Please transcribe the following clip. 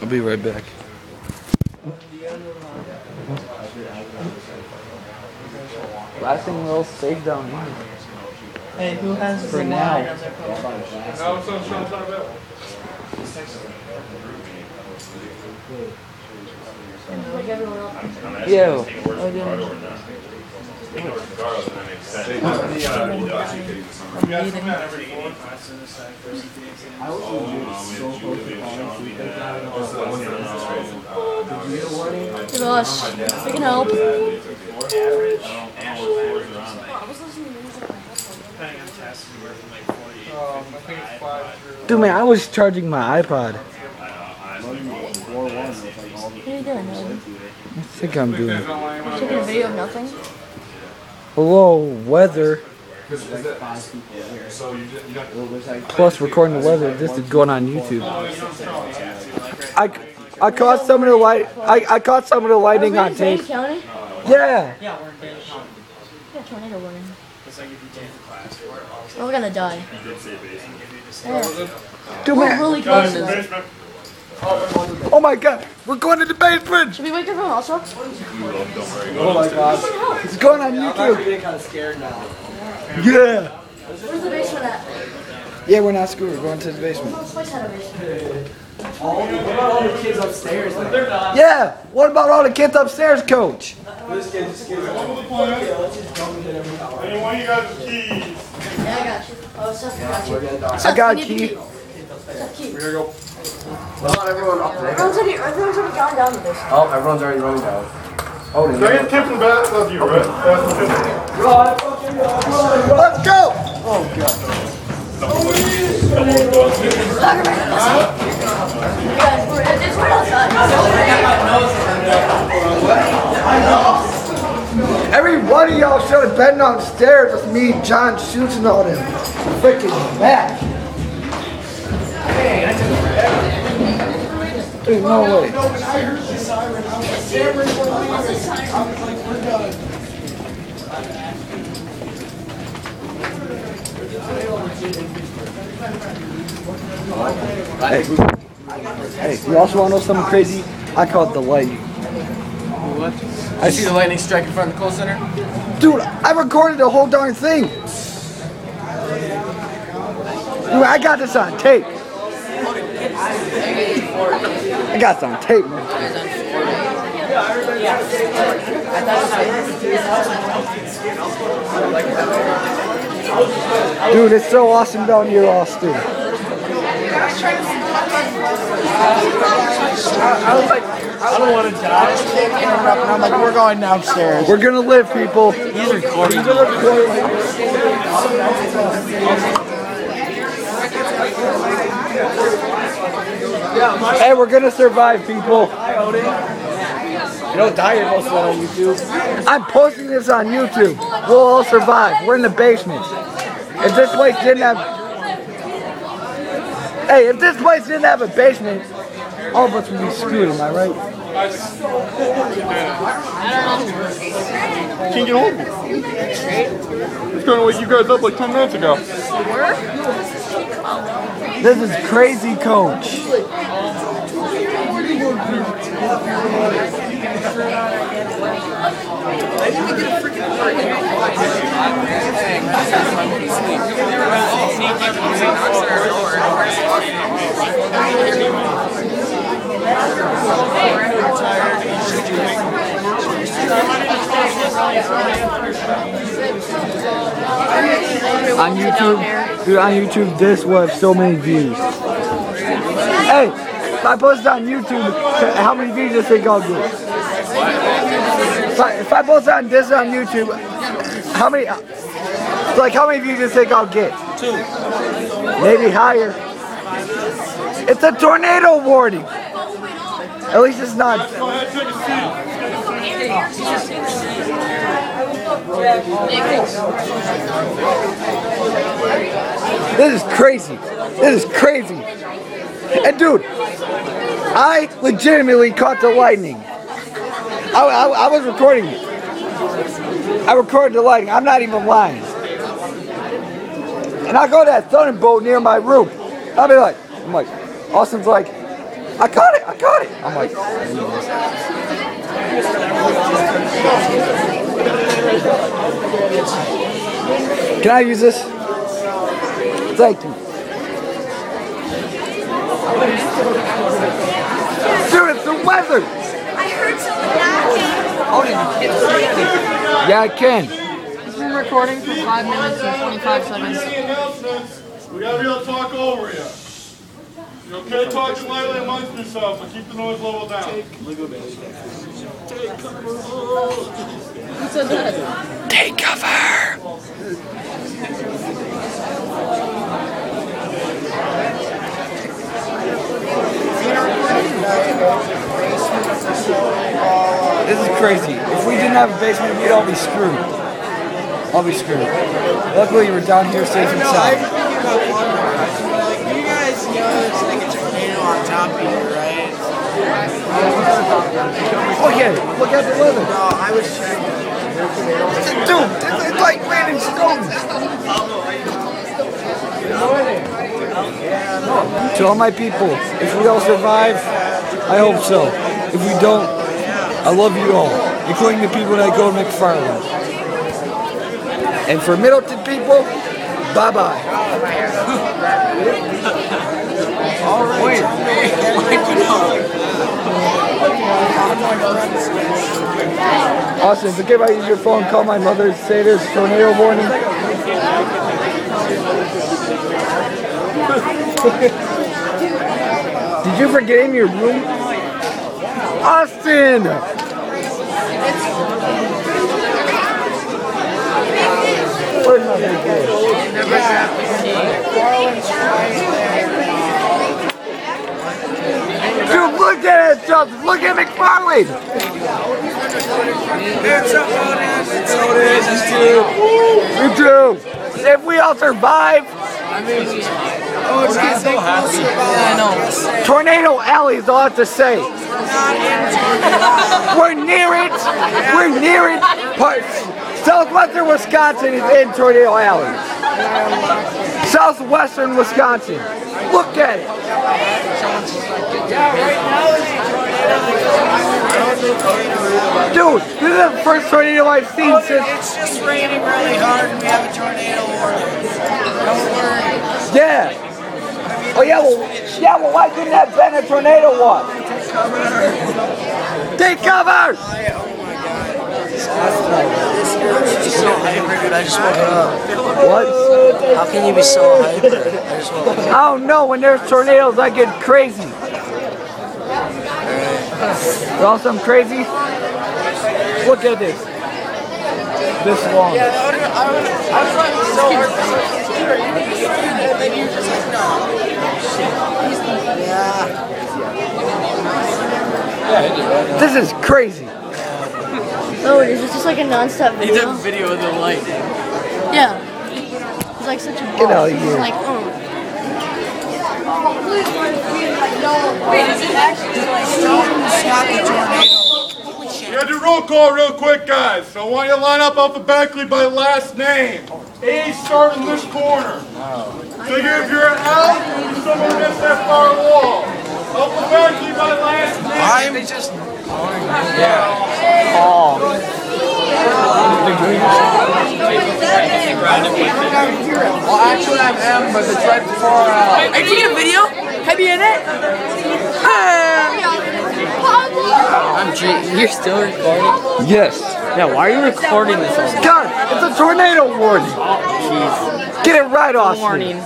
I'll be right back. Last thing we'll save down here. Hey, who has For the now. line as their coach? Like everyone else. Yo. Hey boss, we can help. Dude, man, I was charging my iPod. What are you doing, Nolan? I think I'm doing. Taking a video of nothing? Hello, weather. Plus recording the weather. This is going on YouTube. I caught some of the light. I caught some of the lighting on tape. County? Yeah. Yeah, we're in Dane County. Yeah, tornado warning. Oh, we're gonna die. Yeah. Dude, We're man. really close. Oh my God, we're going to the basement. Should we wake everyone else up? Oh my God, it's going on YouTube. I'm getting kind of scared now. Yeah. Where's the basement at? Yeah, we're not screwed. We're going to the basement. This place had a basement. What about all the kids upstairs? Yeah. What about all the kids upstairs, Coach? This kid's let's just jump and hit every hour. Hey, one of you guys with keys? Yeah, I got you. Oh, Seth, got you. We're gonna die. I got a Seth, you need key. the Seth, key. We're gonna go. Not everyone up there. Everyone's already gone down to this. Oh, everyone's already running down. Oh, Can I get Kim from back? That's you, right? That's Kim. Let's go. Oh God. It's right outside. Every one of y'all should have been downstairs with me, John, shooting on him. Freaking back. Dude, no way. Hey, you also want to know something crazy? I caught the lightning. What? I see the lightning strike in front of the call center. Dude, I recorded the whole darn thing. Dude, I got this on tape. I got this on tape, man. Dude, it's so awesome down here, Austin. I was like, I don't want to die. And I'm like, we're going downstairs. We're gonna live, people. He's recording. Hey, we're gonna survive, people. You don't die, you're posting on YouTube. I'm posting this on YouTube. We'll all survive. We're in the basement. If this place didn't have... Hey, if this place didn't have a basement, all of us would be screwed, am I right? Can't get hold of me. It's gonna wake you guys up like 10 minutes ago. This is crazy, Coach. On YouTube, dude, on YouTube, this will have so many views. Hey, if I post it on YouTube, how many views do you think I'll get? If I post on this on YouTube, how many? Like, how many views do you think I'll get? 2. Maybe higher. It's a tornado warning. At least it's not. This is crazy. This is crazy. And dude, I legitimately caught the lightning. I was recording it. I recorded the lightning. I'm not even lying. And I got that thunderbolt near my roof. I'll be like, Austin's like, I caught it. I'm like, can I use this? Thank you. Dude, it's the weather. I heard someone knocking. Yeah, I can. It's been recording for 5 minutes and 25 seconds. We gotta be able to talk over you. You're okay talking lightly amongst yourselves, but keep the noise level down. Who said that? Take cover. This is crazy. If we didn't have a basement, we'd all be screwed. I'll be screwed. Luckily, we're down here safe and sound. You guys know it's like a tornado on top of you, right? Look at it. Look at the weather. No, I was checking. Dude, it's like raining stones. To all my people, if we all survive, I hope so. If we don't, I love you all, including the people that go to McFarland. And for Middleton people, bye-bye. Austin, forget about using your phone. Call my mother. Say there's tornado warning. Did you forget in your room? Austin! Where's my big boy? Dude, look at it, Justin. Look at McFarland. You too. If we all survive, Oh, it's getting so happy. Yeah, I know. Tornado Alley is all I have to say. We're near it. We're near it. Southwestern Wisconsin is in Tornado Alley. Southwestern Wisconsin. Look at it. Dude, this is the first tornado I've seen since. It's just raining really hard and we have a tornado warning. Don't worry. Yeah. Oh yeah, well, why couldn't that been a tornado watch? Take cover! Oh my god. This is so hyper, dude. I just woke up. What? How can you be so hyper? I just woke up. I don't know. When there's tornadoes, I get crazy. You also I'm crazy? Look at this. This long. Yeah, I was like so hard for some computer. And then you were just like, no. Yeah. This is crazy. Oh, is this just like a non-stop He video? took a video of the light. Yeah. He's like such a Get out of He's here. like, Wait, is it actually like Stop the tornado. We gotta do roll call real quick, guys. So I want you to line up alphabetically by last name. A start in this corner. Figure if you're out, you're somewhere against that far wall. Alphabetically by last name. I'm just. Well, actually I'm M, but it's right before Are you taking a video? Can I be in it? I'm G. You're still recording? Yes. Yeah, why are you recording this all? God, it's a tornado warning. Jeez. Get it right, Austin. Warning.